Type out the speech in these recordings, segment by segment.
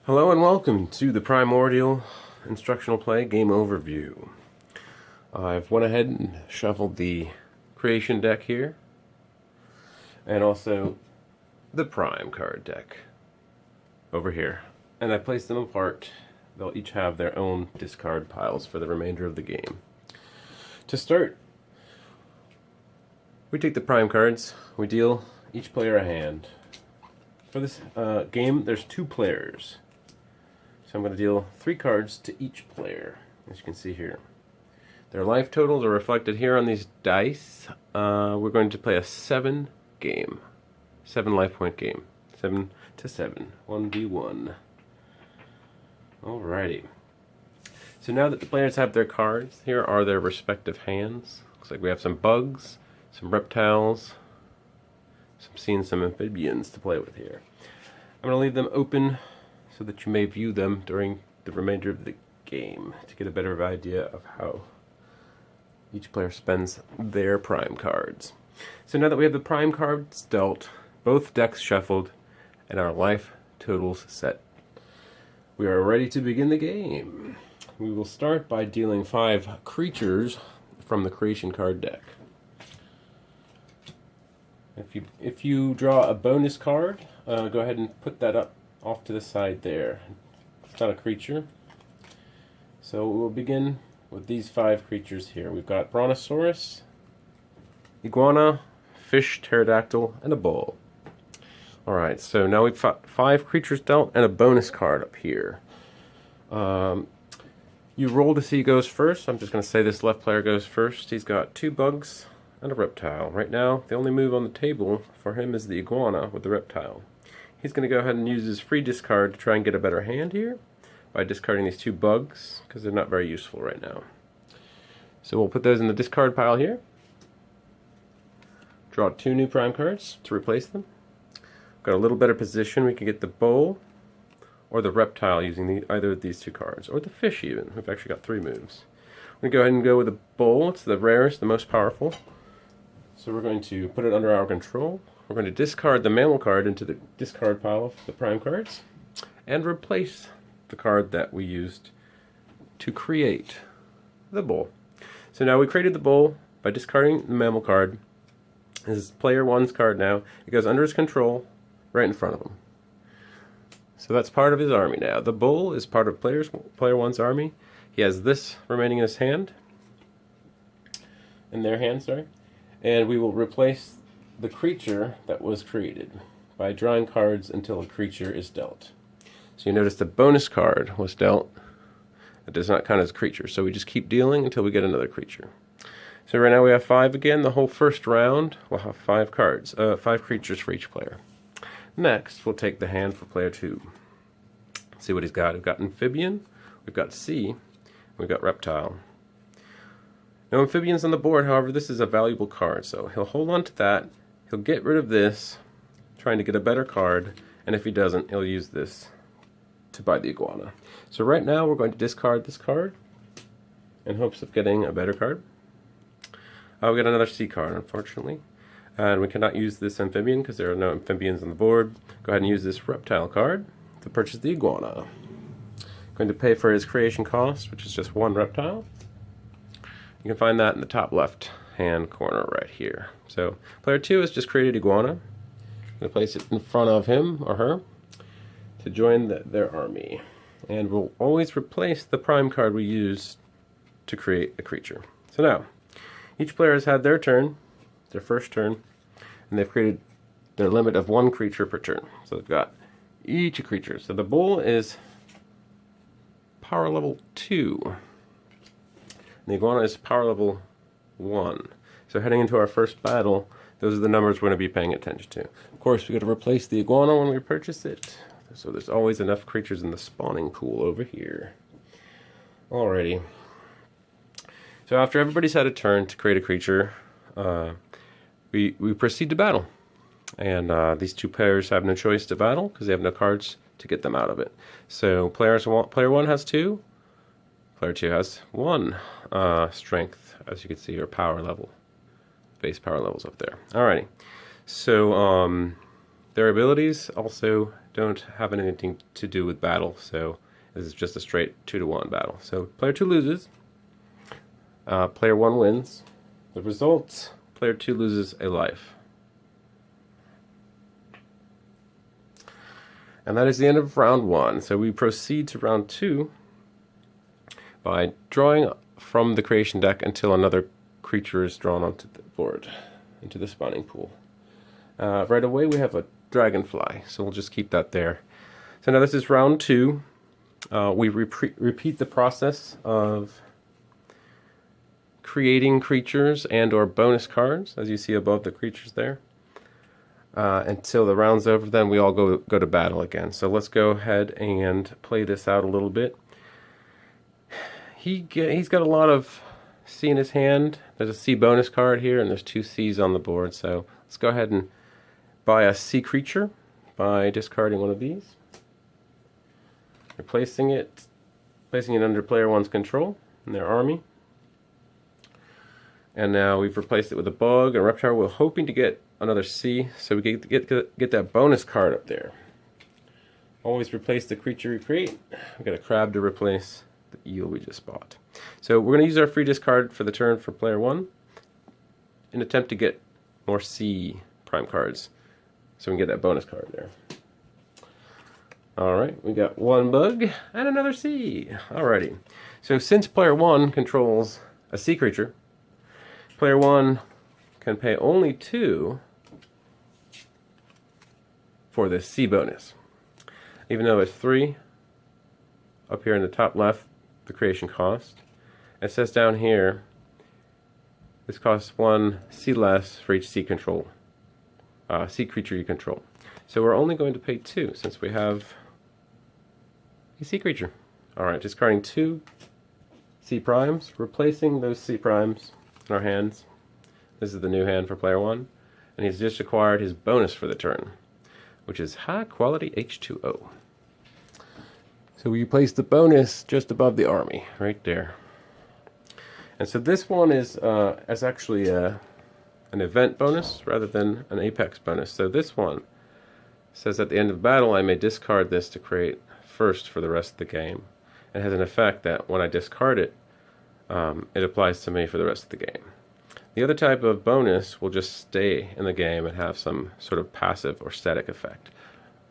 Hello and welcome to the Prime Ordeal Instructional Play Game Overview. I've went ahead and shuffled the creation deck here, and also the Prime card deck over here. And I placed them apart. They'll each have their own discard piles for the remainder of the game. To start, we take the Prime cards, we deal each player a hand. For this game, there's 2 players. So I'm going to deal 3 cards to each player, as you can see here. Their life totals are reflected here on these dice. We're going to play a 7 game. 7 life point game. 7 to 7. 1v1. Alrighty. So now that the players have their cards, here are their respective hands. Looks like we have some bugs, some reptiles, some amphibians to play with here. I'm going to leave them open so that you may view them during the remainder of the game to get a better idea of how each player spends their prime cards. So now that we have the prime cards dealt, both decks shuffled, and our life totals set, we are ready to begin the game. We will start by dealing 5 creatures from the creation card deck. If you draw a bonus card, go ahead and put that up off to the side there. It's not a creature. So we'll begin with these 5 creatures here. We've got Brontosaurus, Iguana, Fish, Pterodactyl, and a Bull. Alright, so now we've got 5 creatures dealt and a bonus card up here. You roll to see who goes first. I'm just going to say this left player goes first. He's got 2 bugs and a reptile. Right now, the only move on the table for him is the Iguana with the reptile. He's going to go ahead and use his free discard to try and get a better hand here by discarding these 2 bugs, because they're not very useful right now. So we'll put those in the discard pile here. Draw 2 new prime cards to replace them. Got a little better position. We can get the bull or the reptile using either of these 2 cards, or the fish even. We've actually got 3 moves. We're going to go ahead and go with the bull. It's the rarest, the most powerful. So we're going to put it under our control. We're going to discard the mammal card into the discard pile of the prime cards and replace the card that we used to create the bull. So now we created the bull by discarding the mammal card. This is player 1's card now. It goes under his control right in front of him. So that's part of his army now. The bull is part of player 1's army. He has this remaining in his hand. In their hand, sorry. And we will replace the creature that was created by drawing cards until a creature is dealt. So you notice the bonus card was dealt. It does not count as a creature, so we just keep dealing until we get another creature. So right now we have 5 again. The whole first round we'll have 5 cards, 5 creatures for each player. Next we'll take the hand for player 2. See what he's got. We've got amphibian, we've got sea, we've got reptile. No amphibians on the board, however, this is a valuable card, so he'll hold on to that. He'll get rid of this, trying to get a better card, and if he doesn't, he'll use this to buy the iguana. So right now we're going to discard this card in hopes of getting a better card. We get another sea card, unfortunately, and we cannot use this amphibian because there are no amphibians on the board. Go ahead and use this reptile card to purchase the iguana. Going to pay for his creation cost, which is just 1 reptile. You can find that in the top left hand corner right here. So player 2 has just created iguana. I'm going to place it in front of him or her to join their army. And we'll always replace the prime card we used to create a creature. So now, each player has had their turn, their first turn, and they've created their limit of 1 creature per turn. So they've got each a creature. So the bull is power level 2. The iguana is power level 1. So heading into our first battle, those are the numbers we're going to be paying attention to. Of course, we've got to replace the iguana when we purchase it. So there's always enough creatures in the spawning pool over here. Alrighty. So after everybody's had a turn to create a creature, we proceed to battle. And these 2 players have no choice to battle because they have no cards to get them out of it. So player 1 has 2. Player 2 has 1 strength, as you can see, or power level. Base power levels up there. Alrighty. So their abilities also don't have anything to do with battle, so this is just a straight 2-to-1 battle. So player 2 loses, player 1 wins. The result, player 2 loses a life. And that is the end of round 1. So we proceed to round 2 by drawing from the creation deck until another creature is drawn onto the board, into the spawning pool. Right away we have a dragonfly, so we'll just keep that there. So now this is round 2. We repeat the process of creating creatures and or bonus cards, as you see above the creatures there. Until the round's over, then we all go to battle again. So let's go ahead and play this out a little bit. He's got a lot of C in his hand. There's a C bonus card here, and there's 2 C's on the board. So let's go ahead and buy a C creature by discarding one of these, placing it under player 1's control in their army. And now we've replaced it with a bug and reptile. We're hoping to get another C, so we get that bonus card up there. Always replace the creature we create. We've got a crab to replace the eel we just bought. So we're going to use our free discard for the turn for player 1 in an attempt to get more C prime cards, so we can get that bonus card there. Alright, we got 1 bug and another C. Alrighty. So since player 1 controls a C creature, player 1 can pay only 2 for this C bonus. Even though it's 3 up here in the top left, the creation cost. It says down here, this costs 1 C less for each C control, C creature you control. So we're only going to pay 2 since we have a C creature. Alright, discarding 2 C primes, replacing those C primes in our hands. This is the new hand for player 1, and he's just acquired his bonus for the turn, which is high quality H2O. So we place the bonus just above the army, right there. And so this one is actually an event bonus rather than an apex bonus. So this one says at the end of battle I may discard this to create first for the rest of the game. It has an effect that when I discard it, it applies to me for the rest of the game. The other type of bonus will just stay in the game and have some sort of passive or static effect.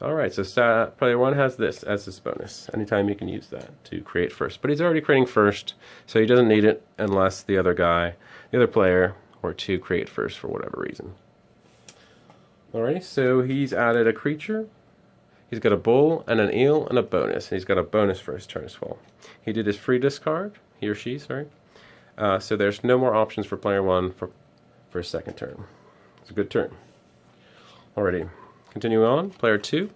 Alright, so player 1 has this as his bonus. Anytime you can use that to create first. But he's already creating first, so he doesn't need it unless the other player, or 2 create first for whatever reason. Alright, so he's added a creature. He's got a bull and an eel and a bonus. And he's got a bonus for his turn as well. He did his free discard, he or she, sorry. So there's no more options for player 1 for his second turn. It's a good turn. Alrighty, continuing on, player 2.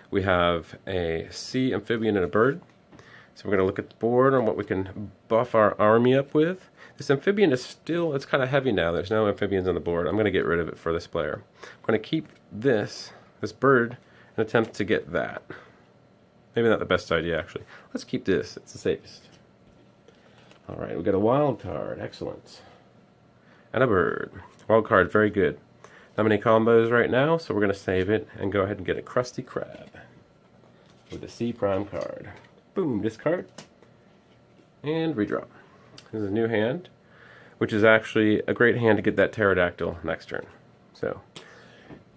We have a sea amphibian and a bird. So we're going to look at the board on what we can buff our army up with. This amphibian is still, it's kind of heavy now. There's no amphibians on the board. I'm going to get rid of it for this player. I'm going to keep this bird and attempt to get that. Maybe not the best idea, actually. Let's keep this. It's the safest. Alright, we got a wild card. Excellent. And a bird. Wild card, very good. Not many combos right now, so we're going to save it and go ahead and get a Krusty Krab with a C prime card. Boom, discard. And redraw. This is a new hand, which is actually a great hand to get that pterodactyl next turn. So,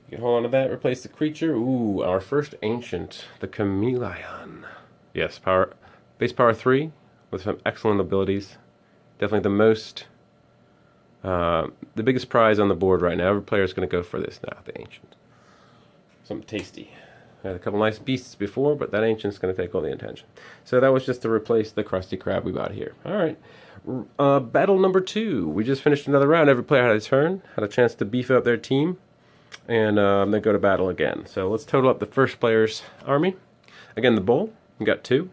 you can hold on to that, replace the creature. Ooh, our first ancient, the Chameleon. Yes, base power 3 with some excellent abilities. Definitely the biggest prize on the board right now. Every player is going to go for this now, the ancient. Something tasty. I had a couple nice beasts before, but that ancient's going to take all the attention. So that was just to replace the Krusty Krab we got here. Alright, battle number 2. We just finished another round. Every player had a turn, had a chance to beef up their team, and then go to battle again. So let's total up the first player's army. Again, the bull, we got 2.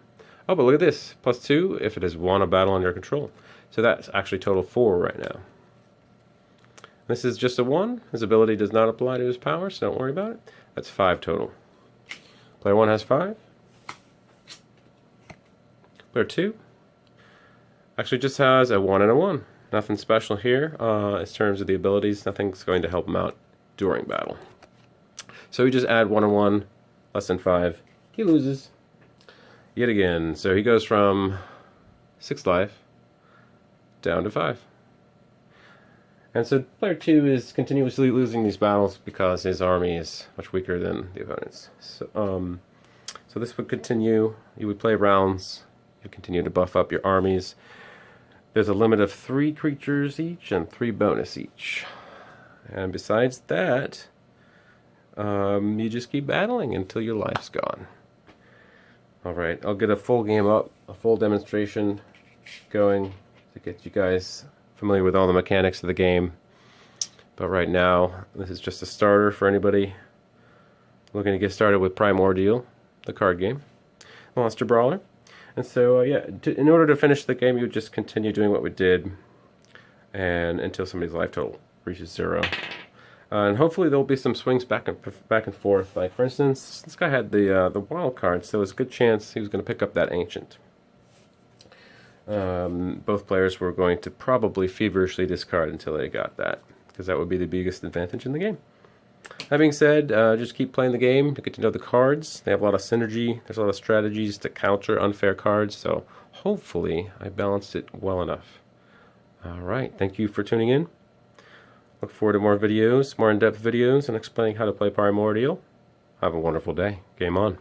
Oh, but look at this, plus 2 if it has won a battle under control. So that's actually total 4 right now. This is just a 1. His ability does not apply to his power, so don't worry about it. That's 5 total. Player 1 has 5. Player 2 actually just has a 1 and a 1. Nothing special here in terms of the abilities. Nothing's going to help him out during battle. So we just add 1 and 1 less than 5, he loses yet again. So he goes from 6 life down to 5. And so player 2 is continuously losing these battles because his army is much weaker than the opponent's. So this would continue. You would play rounds. You continue to buff up your armies. There's a limit of 3 creatures each and 3 bonus each. And besides that, you just keep battling until your life's gone. Alright, I'll get a full game up, a full demonstration going to get you guys familiar with all the mechanics of the game. But right now, this is just a starter for anybody looking to get started with Prime Ordeal, the card game, Monster Brawler. And so, in order to finish the game, you would just continue doing what we did, and until somebody's life total reaches 0. And hopefully there'll be some swings back and forth. Like for instance, this guy had the wild card, so it's a good chance he was going to pick up that ancient. Both players were going to probably feverishly discard until they got that, because that would be the biggest advantage in the game. That being said, just keep playing the game to get to know the cards. They have a lot of synergy. There's a lot of strategies to counter unfair cards, so hopefully I balanced it well enough. Alright, thank you for tuning in. Look forward to more videos, more in-depth videos, and explaining how to play Prime Ordeal. Have a wonderful day. Game on.